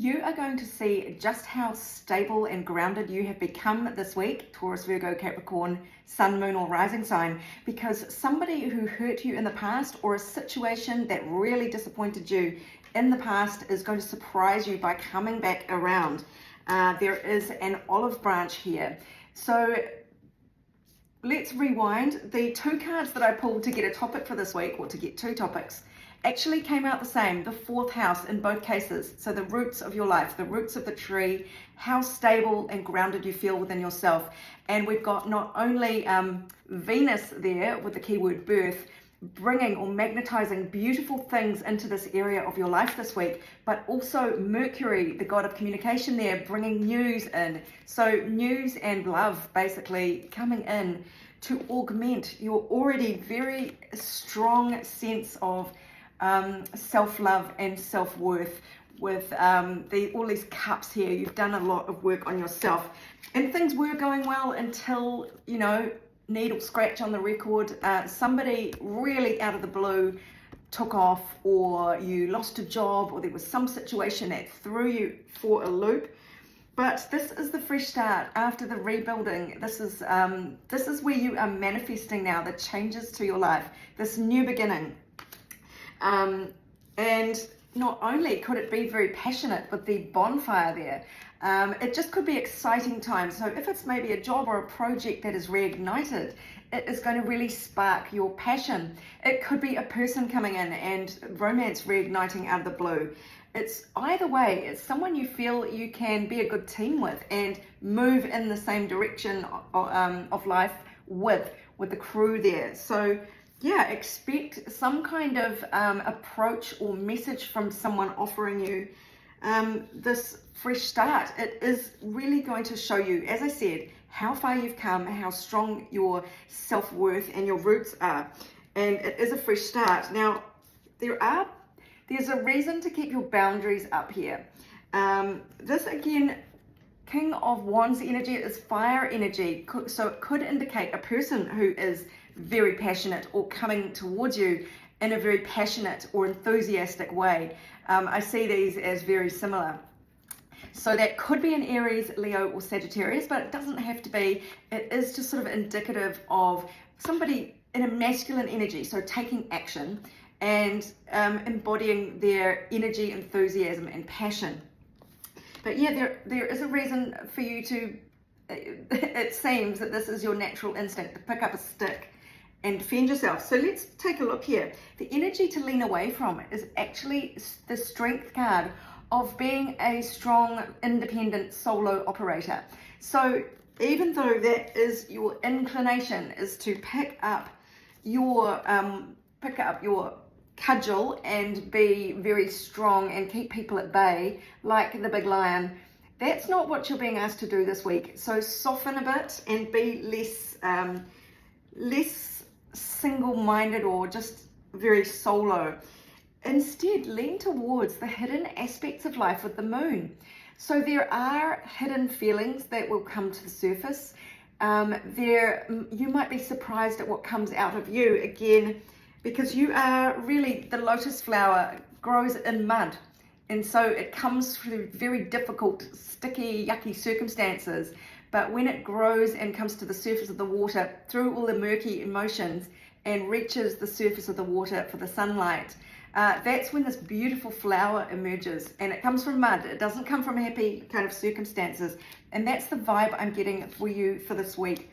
you are going to see just how stable and grounded you have become this week, Taurus, Virgo, Capricorn, Sun, Moon, or Rising sign, because somebody who hurt you in the past or a situation that really disappointed you in the past is going to surprise you by coming back around. There is an olive branch here. So let's rewind. The two cards that I pulled to get a topic for this week, or to get two topics, actually came out the same, the fourth house in both cases. So the roots of your life, the roots of the tree, how stable and grounded you feel within yourself. And we've got not only Venus there with the keyword birth, bringing or magnetizing beautiful things into this area of your life this week, but also Mercury, the god of communication there, bringing news in. So news and love basically coming in to augment your already very strong sense of self-love and self-worth with all these cups here. You've done a lot of work on yourself and things were going well until, you know, needle scratch on the record, somebody really out of the blue took off, or you lost a job, or there was some situation that threw you for a loop. But this is the fresh start after the rebuilding. This is where you are manifesting now the changes to your life, this new beginning. And not only could it be very passionate with the bonfire there, it just could be exciting times. So if it's maybe a job or a project that is reignited, it is going to really spark your passion. It could be a person coming in and romance reigniting out of the blue. It's either way, it's someone you feel you can be a good team with and move in the same direction of life with the crew there. So yeah, expect some kind of approach or message from someone offering you this fresh start. It is really going to show you, as I said, how far you've come, how strong your self-worth and your roots are. And it is a fresh start. Now, there's a reason to keep your boundaries up here. This again, King of Wands energy is fire energy. So it could indicate a person who is very passionate or coming towards you in a very passionate or enthusiastic way. I see these as very similar. So that could be an Aries, Leo, or Sagittarius, but it doesn't have to be. It is just sort of indicative of somebody in a masculine energy, so taking action and embodying their energy, enthusiasm, and passion. But yeah, there is a reason for you to, it seems that this is your natural instinct to pick up a stick and defend yourself. So let's take a look here. The energy to lean away from is actually the strength card of being a strong, independent solo operator. So even though that is your inclination, is to pick up your cudgel and be very strong and keep people at bay like the big lion, that's not what you're being asked to do this week. So soften a bit and be less single-minded or just very solo. Instead, lean towards the hidden aspects of life with the moon. So there are hidden feelings that will come to the surface. You might be surprised at what comes out of you, again, because you are really, the lotus flower grows in mud. And so it comes through very difficult, sticky, yucky circumstances. But when it grows and comes to the surface of the water through all the murky emotions and reaches the surface of the water for the sunlight, that's when this beautiful flower emerges. And it comes from mud. It doesn't come from happy kind of circumstances. And that's the vibe I'm getting for you for this week.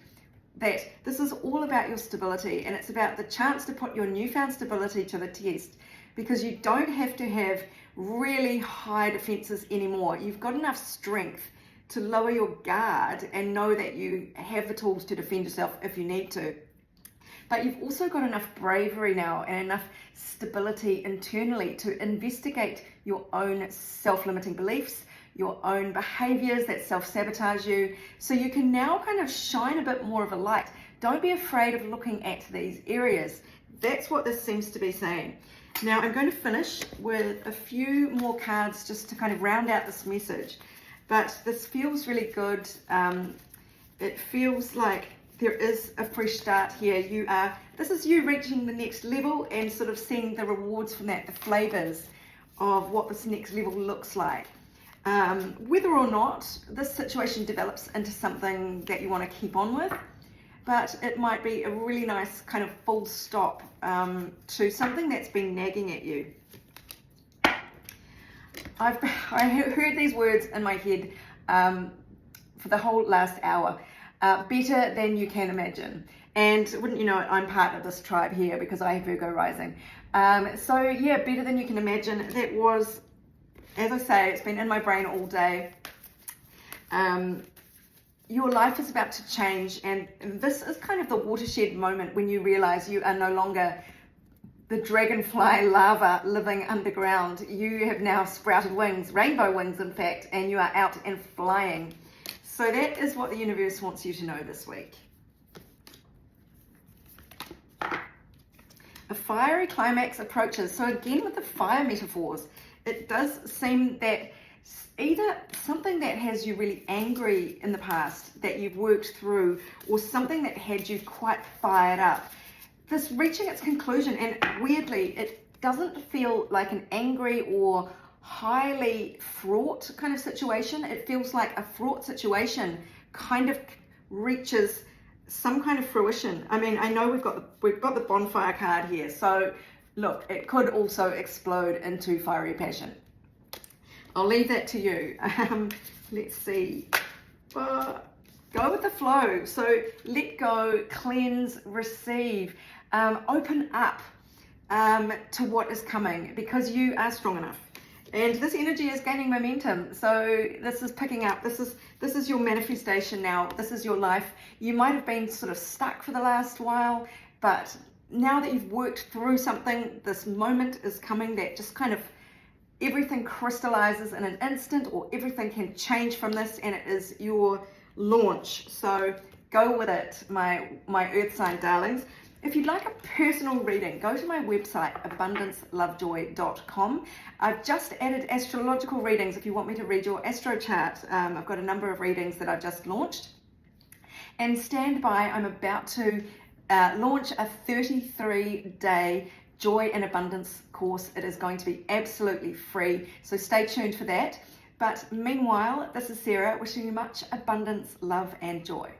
That this is all about your stability, and it's about the chance to put your newfound stability to the test, because you don't have to have really high defenses anymore. You've got enough strength to lower your guard and know that you have the tools to defend yourself if you need to. But you've also got enough bravery now and enough stability internally to investigate your own self-limiting beliefs, your own behaviors that self-sabotage you, so you can now kind of shine a bit more of a light. Don't be afraid of looking at these areas. That's what this seems to be saying. Now I'm going to finish with a few more cards just to kind of round out this message. But this feels really good. It feels like there is a fresh start here. This is you reaching the next level and sort of seeing the rewards from that, the flavors of what this next level looks like. whether or not this situation develops into something that you want to keep on with, but it might be a really nice kind of full stop to something that's been nagging at you. I heard these words in my head for the whole last hour. Better than you can imagine. And wouldn't you know it, I'm part of this tribe here because I have Virgo rising. So yeah, better than you can imagine. That was, as I say, it's been in my brain all day. Your life is about to change, and this is kind of the watershed moment when you realize you are no longer the dragonfly larva living underground. You have now sprouted wings, rainbow wings in fact, and you are out and flying. So that is what the universe wants you to know this week. A fiery climax approaches. So again, with the fire metaphors, it does seem that either something that has you really angry in the past that you've worked through, or something that had you quite fired up, this reaching its conclusion. And weirdly, it doesn't feel like an angry or highly fraught kind of situation. It feels like a fraught situation kind of reaches some kind of fruition. I mean, I know we've got the bonfire card here, so look, it could also explode into fiery passion. I'll leave that to you. Let's see. Go with the flow. So let go, cleanse, receive, open up to what is coming, because you are strong enough. And this energy is gaining momentum. So this is picking up. This is your manifestation now. This is your life. You might have been sort of stuck for the last while, but now that you've worked through something, this moment is coming that just kind of everything crystallizes in an instant, or everything can change from this, and it is your launch. So go with it, my earth sign darlings. If you'd like a personal reading, go to my website, abundancelovejoy.com. I've just added astrological readings if you want me to read your astro chart. I've got a number of readings that I've just launched. And stand by, I'm about to launch a 33-day Joy and Abundance course. It is going to be absolutely free, so stay tuned for that. But meanwhile, this is Sarah wishing you much abundance, love and joy.